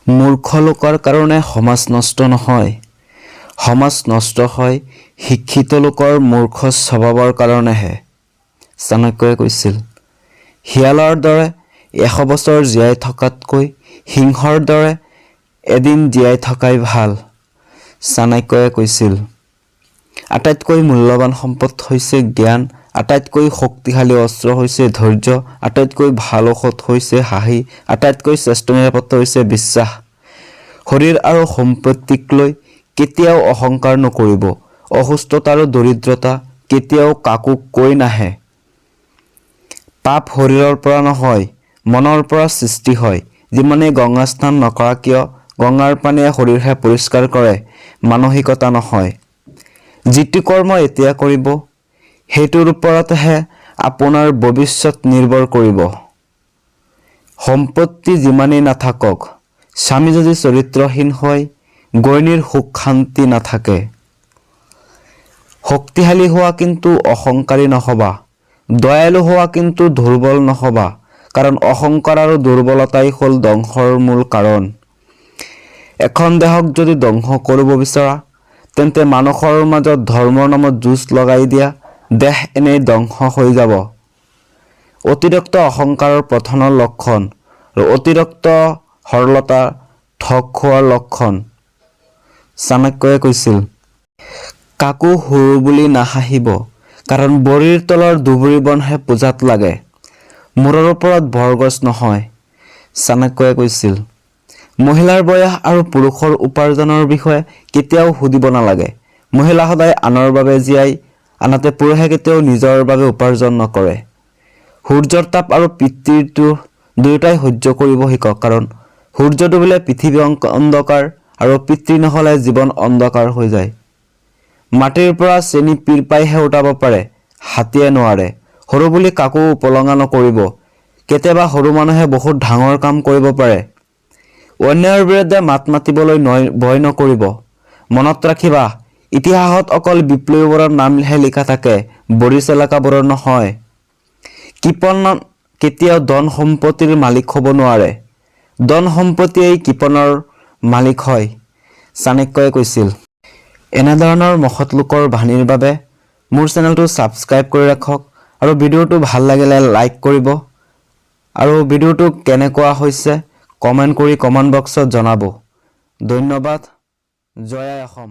মূৰ্খ লোকৰ কাৰণে সমাজ নষ্ট নহয়, সমাজ নষ্ট হয় শিক্ষিত লোকৰ মূৰ্খ স্বভাৱৰ কাৰণেহে। চাণক্যই কৈছিল, শিয়ালৰ দৰে 100 বছৰ জীয়াই থকাতকৈ সিংহৰ দৰে এদিন জীয়াই থকাই ভাল। চাণক্যই কৈছিল, আটাইতকৈ মূল্যৱান সম্পদ হৈছে জ্ঞান, আটাইতকৈ শক্তিশালী অস্ত্ৰ হৈছে ধৈৰ্য, আটাইতকৈ ভাল ঔষধ হৈছে হাঁহি, আটাইতকৈ শ্ৰেষ্ঠ নিৰাপত্তা হৈছে বিশ্বাস। শৰীৰ আৰু সম্পত্তিক লৈ কেতিয়াও অহংকাৰ নকৰিব। অসুস্থতা আৰু দৰিদ্ৰতা কেতিয়াও কাকো কৈ নাহে। পাপ শৰীৰৰ পৰা নহয়, মনৰ পৰা সৃষ্টি হয়। যিমানেই গংগা স্নান নকৰা কিয়, গংগাৰ পানীয়ে শৰীৰহে পৰিষ্কাৰ কৰে, মানসিকতা নহয়। যিটো কৰ্ম এতিয়া কৰিব, সেইটোৰ ওপৰতহে আপোনাৰ ভৱিষ্যত নিৰ্ভৰ কৰিব। সম্পত্তি যিমানেই নাথাকক, স্বামী যদি চৰিত্ৰহীন হয়, গৃহিণীৰ সুখ শান্তি নাথাকে। শক্তিশালী হোৱা কিন্তু অহংকাৰী নহবা, দয়ালু হোৱা কিন্তু দুৰ্বল নহবা, কাৰণ অহংকাৰ আৰু দুৰ্বলতাই হ'ল ধ্বংসৰ মূল কাৰণ। এখন দেশক যদি ধ্বংস কৰিব বিচৰা, তেন্তে মানুহৰ মাজত ধৰ্মৰ নামত যুঁজ লগাই দিয়া, দেশ এনেই ধ্বংস হৈ যাব। অতিৰিক্ত অহংকাৰৰ পতনৰ লক্ষণ আৰু অতিৰিক্ত সৰলতা ঠগ খোৱাৰ লক্ষণ। চাণক্যই কৈছিল, কাকো সৰু বুলি নাহাঁহিব, কাৰণ বৰিৰ তলৰ দুবৰি বনহে পূজাত লাগে, মূৰৰ ওপৰত বৰগছ নহয়। চাণক্যই কৈছিল, মহিলাৰ বয়স আৰু পুৰুষৰ উপাৰ্জনৰ বিষয়ে কেতিয়াও সুধিব নালাগে। মহিলা সদায় আনৰ বাবে জীয়াই, আনহাতে পুৰুষে কেতিয়াও নিজৰ বাবে উপাৰ্জন নকৰে। সূৰ্যৰ তাপ আৰু পিতৃটো দুয়োটাই সহ্য কৰিব শিকক, কাৰণ সূৰ্য ডুবিলে পৃথিৱী অন্ধকাৰ আৰু পিতৃ নহ'লে জীৱন অন্ধকাৰ হৈ যায়। মাটিৰ পৰা চেনি পিৰপাইহে উঠাব পাৰে, হাতীয়ে নোৱাৰে। সৰু বুলি কাকো উপলঙা নকৰিব, কেতিয়াবা সৰু মানুহে বহুত ডাঙৰ কাম কৰিব পাৰে। অন্যায়ৰ বিৰুদ্ধে মাত মাতিবলৈ ভয় নকৰিব। মনত ৰাখিবা, ইতিহাসত অকল বিপ্লৱীবোৰৰ নামহে লিখা থাকে, বৰি চেলাকাবোৰৰ নহয়। কৃপণ কেতিয়াও ধন সম্পত্তিৰ মালিক হ'ব নোৱাৰে, ধন সম্পত্তিয়েই কৃপণৰ মালিক হয়। চাণক্যই কৈছিল, এনেধৰণৰ মহৎ লোকৰ বাণীৰ বাবে মোৰ চেনেলটো ছাবস্ক্ৰাইব কৰি ৰাখক আৰু ভিডিঅ'টো ভাল লাগিলে লাইক কৰিব আৰু ভিডিঅ'টো কেনেকুৱা হৈছে কমেণ্ট কৰি কমেণ্ট বক্সত জনাব। ধন্যবাদ। জয় আই অসম।